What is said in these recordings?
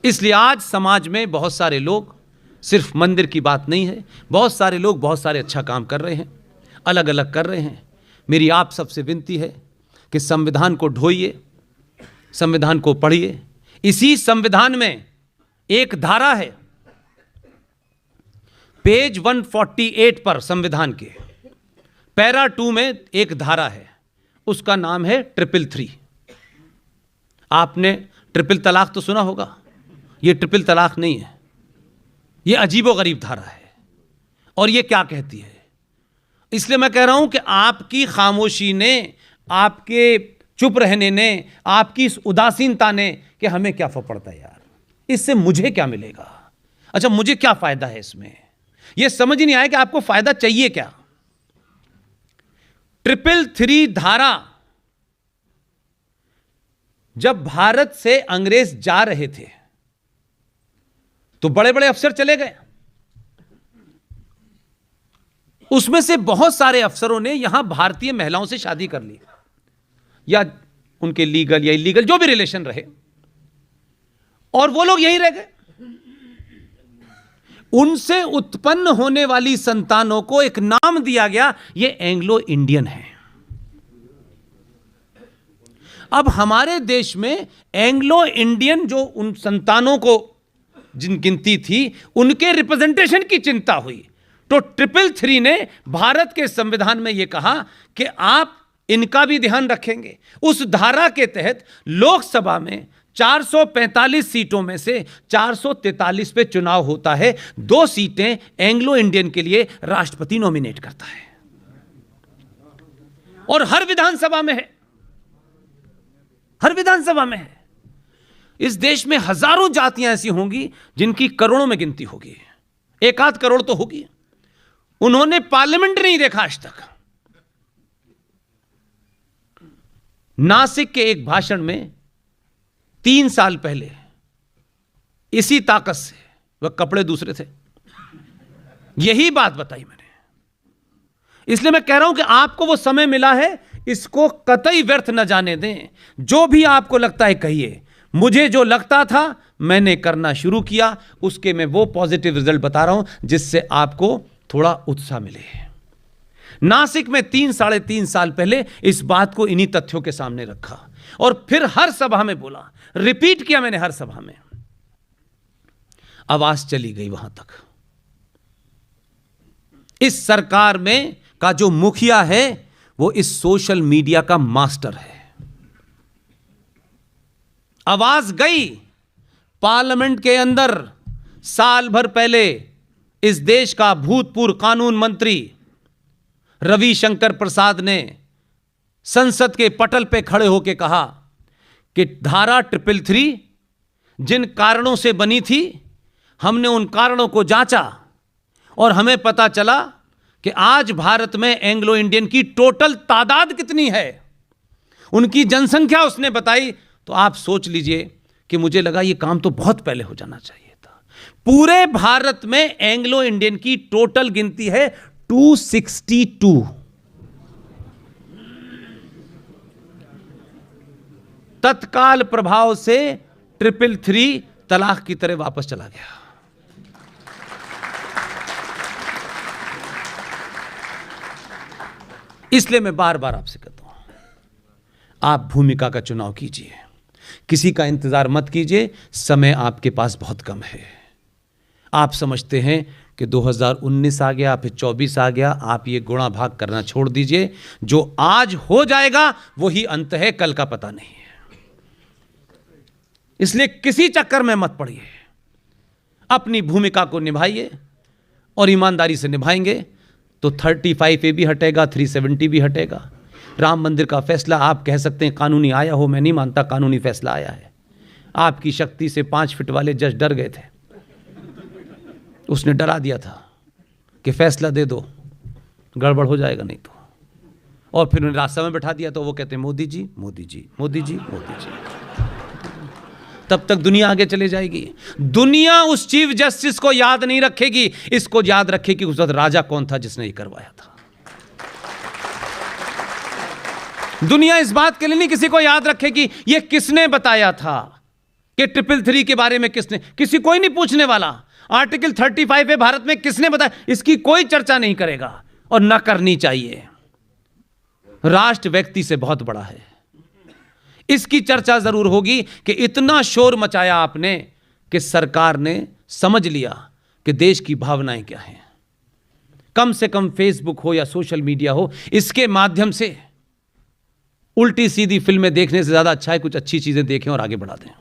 इसलिए आज समाज में बहुत सारे लोग, सिर्फ मंदिर की बात नहीं है, बहुत सारे लोग बहुत सारे अच्छा काम कर रहे हैं, अलग अलग कर रहे हैं। मेरी आप सबसे विनती है कि संविधान को ढोइए, संविधान को पढ़िए। इसी संविधान में एक धारा है, पेज 148 पर संविधान के पैरा 2 में एक धारा है, उसका नाम है 333। आपने ट्रिपल तलाक तो सुना होगा, ये ट्रिपल तलाक नहीं है, ये अजीबोगरीब धारा है। और ये क्या कहती है, इसलिए मैं कह रहा हूं कि आपकी खामोशी ने, आपके चुप रहने ने, आपकी इस उदासीनता ने, कि हमें क्या फर्क पड़ता है यार, इससे मुझे क्या मिलेगा, अच्छा मुझे क्या फायदा है इसमें, यह समझ नहीं आया कि आपको फायदा चाहिए क्या। 333 धारा जब भारत से अंग्रेज जा रहे थे तो बड़े बड़े अफसर चले गए, उसमें से बहुत सारे अफसरों ने यहां भारतीय महिलाओं से शादी कर ली, या उनके लीगल या इलीगल जो भी रिलेशन रहे, और वो लोग यहीं रह गए। उनसे उत्पन्न होने वाली संतानों को एक नाम दिया गया, ये एंग्लो इंडियन है। अब हमारे देश में एंग्लो इंडियन जो उन संतानों को जिन गिनती थी, उनके रिप्रेजेंटेशन की चिंता हुई, तो 333 ने भारत के संविधान में यह कहा कि आप इनका भी ध्यान रखेंगे। उस धारा के तहत लोकसभा में 445 सीटों में से 443 पे चुनाव होता है, 2 सीटें एंग्लो इंडियन के लिए राष्ट्रपति नॉमिनेट करता है, और हर विधानसभा में है, हर विधानसभा में है। इस देश में हजारों जातियां ऐसी होंगी जिनकी करोड़ों में गिनती होगी, 1-8 करोड़ तो होगी। उन्होंने पार्लियामेंट नहीं देखा आज तक। नासिक के एक भाषण में 3 साल पहले इसी ताकत से, वह कपड़े दूसरे थे, यही बात बताई मैंने। इसलिए मैं कह रहा हूं कि आपको वो समय मिला है, इसको कतई व्यर्थ न जाने दें। जो भी आपको लगता है कहिए। मुझे जो लगता था मैंने करना शुरू किया, उसके मैं वो पॉजिटिव रिजल्ट बता रहा हूं जिससे आपको थोड़ा उत्साह मिले। नासिक में 3-3.5 साल पहले इस बात को इन्हीं तथ्यों के सामने रखा, और फिर हर सभा में बोला, रिपीट किया मैंने हर सभा में। आवाज चली गई वहां तक। इस सरकार में का जो मुखिया है वो इस सोशल मीडिया का मास्टर है। आवाज गई पार्लियामेंट के अंदर। साल भर पहले इस देश का भूतपूर्व कानून मंत्री रविशंकर प्रसाद ने संसद के पटल पे खड़े होकर कहा कि धारा 333 जिन कारणों से बनी थी, हमने उन कारणों को जांचा और हमें पता चला कि आज भारत में एंग्लो इंडियन की टोटल तादाद कितनी है, उनकी जनसंख्या उसने बताई। तो आप सोच लीजिए कि मुझे लगा ये काम तो बहुत पहले हो जाना चाहिए था। पूरे भारत में एंग्लो इंडियन की टोटल गिनती है 262। तत्काल प्रभाव से 333 तलाक की तरह वापस चला गया। इसलिए मैं बार बार आपसे कहता हूं, आप भूमिका का चुनाव कीजिए, किसी का इंतजार मत कीजिए। समय आपके पास बहुत कम है। आप समझते हैं कि 2019 आ गया, फिर 24 आ गया, आप ये गुणा भाग करना छोड़ दीजिए। जो आज हो जाएगा वही अंत है, कल का पता नहीं है। इसलिए किसी चक्कर में मत पड़िए, अपनी भूमिका को निभाइए, और ईमानदारी से निभाएंगे तो 35A भी हटेगा, 370 भी हटेगा। राम मंदिर का फैसला आप कह सकते हैं कानूनी आया हो, मैं नहीं मानता कानूनी फैसला आया है। आपकी शक्ति से 5 फीट वाले जज डर गए थे, उसने डरा दिया था कि फैसला दे दो, गड़बड़ हो जाएगा नहीं तो। और फिर उन्हें रास्ते में बैठा दिया तो वो कहते हैं मोदी जी मोदी जी मोदी जी मोदी जी। तब तक दुनिया आगे चले जाएगी। दुनिया उस चीफ जस्टिस को याद नहीं रखेगी, इसको याद रखेगी उस वक्त राजा कौन था जिसने ये करवाया था। दुनिया इस बात के लिए नहीं किसी को याद रखेगी ये किसने बताया था, कि 333 के बारे में किसने, कोई नहीं पूछने वाला। आर्टिकल 35 है भारत में, किसने बताया, इसकी कोई चर्चा नहीं करेगा और न करनी चाहिए। राष्ट्र व्यक्ति से बहुत बड़ा है। इसकी चर्चा जरूर होगी कि इतना शोर मचाया आपने कि सरकार ने समझ लिया कि देश की भावनाएं क्या हैं। कम से कम फेसबुक हो या सोशल मीडिया हो, इसके माध्यम से उल्टी सीधी फिल्में देखने से ज्यादा अच्छा है कुछ अच्छी चीजें देखें और आगे बढ़ा दें।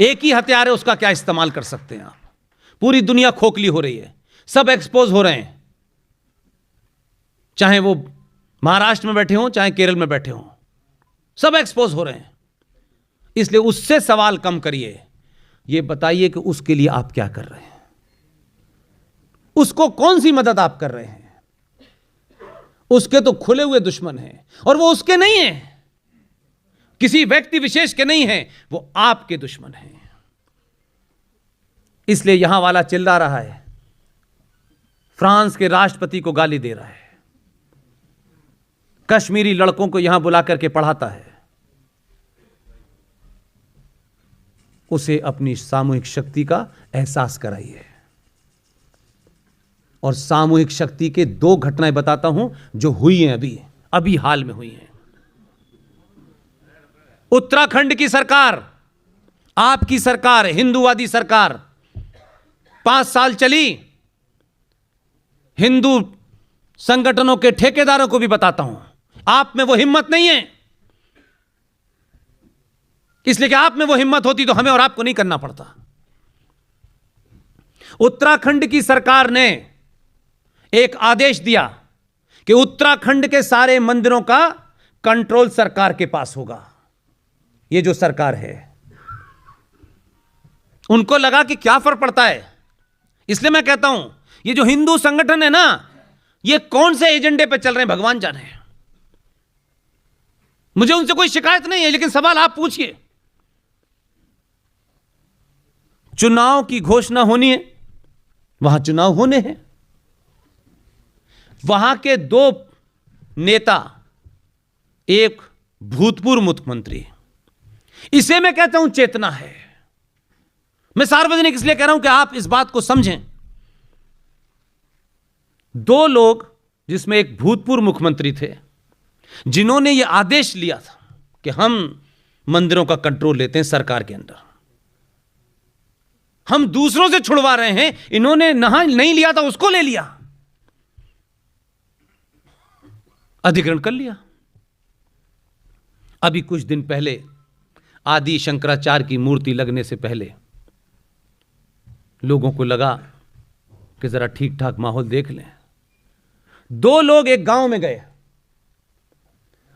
एक ही हथियार है, उसका क्या इस्तेमाल कर सकते हैं आप। पूरी दुनिया खोखली हो रही है, सब एक्सपोज हो रहे हैं, चाहे वो महाराष्ट्र में बैठे हों चाहे केरल में बैठे हों, सब एक्सपोज हो रहे हैं। इसलिए उससे सवाल कम करिए, ये बताइए कि उसके लिए आप क्या कर रहे हैं, उसको कौन सी मदद आप कर रहे हैं। उसके तो खुले हुए दुश्मन हैं और वो उसके नहीं हैं, किसी व्यक्ति विशेष के नहीं हैं, वो आपके दुश्मन हैं। इसलिए यहां वाला चिल्ला रहा है, फ्रांस के राष्ट्रपति को गाली दे रहा है, कश्मीरी लड़कों को यहां बुला करके पढ़ाता है। उसे अपनी सामूहिक शक्ति का एहसास कराइए। और सामूहिक शक्ति के 2 घटनाएं बताता हूं जो हुई हैं, अभी हाल में हुई हैं। उत्तराखंड की सरकार, आपकी सरकार, हिंदूवादी सरकार 5 साल चली। हिंदू संगठनों के ठेकेदारों को भी बताता हूं, आप में वो हिम्मत नहीं है। इसलिए कि आप में वो हिम्मत होती तो हमें और आपको नहीं करना पड़ता। उत्तराखंड की सरकार ने एक आदेश दिया कि उत्तराखंड के सारे मंदिरों का कंट्रोल सरकार के पास होगा। ये जो सरकार है, उनको लगा कि क्या फर्क पड़ता है। इसलिए मैं कहता हूं, ये जो हिंदू संगठन है ना, ये कौन से एजेंडे पे चल रहे हैं भगवान जाने। मुझे उनसे कोई शिकायत नहीं है, लेकिन सवाल आप पूछिए। चुनाव की घोषणा होनी है, वहां चुनाव होने हैं। वहां के 2 नेता, एक भूतपूर्व मुख्यमंत्री, इसे मैं कहता हूं चेतना है। मैं सार्वजनिक इसलिए कह रहा हूं कि आप इस बात को समझें। 2 लोग, जिसमें एक भूतपूर्व मुख्यमंत्री थे, जिन्होंने यह आदेश लिया था कि हम मंदिरों का कंट्रोल लेते हैं सरकार के अंदर, हम दूसरों से छुड़वा रहे हैं, इन्होंने नहीं लिया था, उसको ले लिया, अधिग्रहण कर लिया। अभी कुछ दिन पहले आदि शंकराचार्य की मूर्ति लगने से पहले लोगों को लगा कि जरा ठीक ठाक माहौल देख लें। 2 लोग एक गांव में गए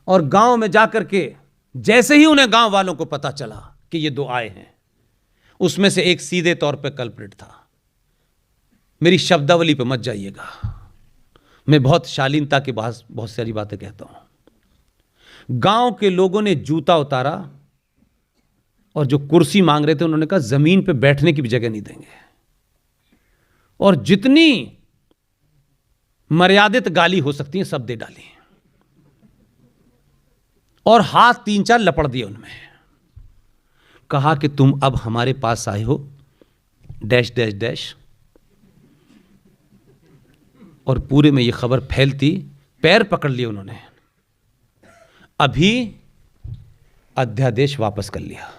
और गांव में जाकर के जैसे ही उन्हें गांव वालों को पता चला कि ये 2 आए हैं, उसमें से एक सीधे तौर पे कल्प्रिट था। मेरी शब्दावली पे मत जाइएगा, मैं बहुत शालीनता के बाद बहुत सारी बातें कहता हूं। गांव के लोगों ने जूता उतारा और जो कुर्सी मांग रहे थे उन्होंने कहा जमीन पे बैठने की भी जगह नहीं देंगे, और जितनी मर्यादित गाली हो सकती है सब दे डाली, और हाथ 3-4 लपड़ दिए उनमें। कहा कि तुम अब हमारे पास आए हो डैश डैश डैश, और पूरे में ये खबर फैलती, पैर पकड़ लिए उन्होंने। अभी अध्यादेश वापस कर लिया।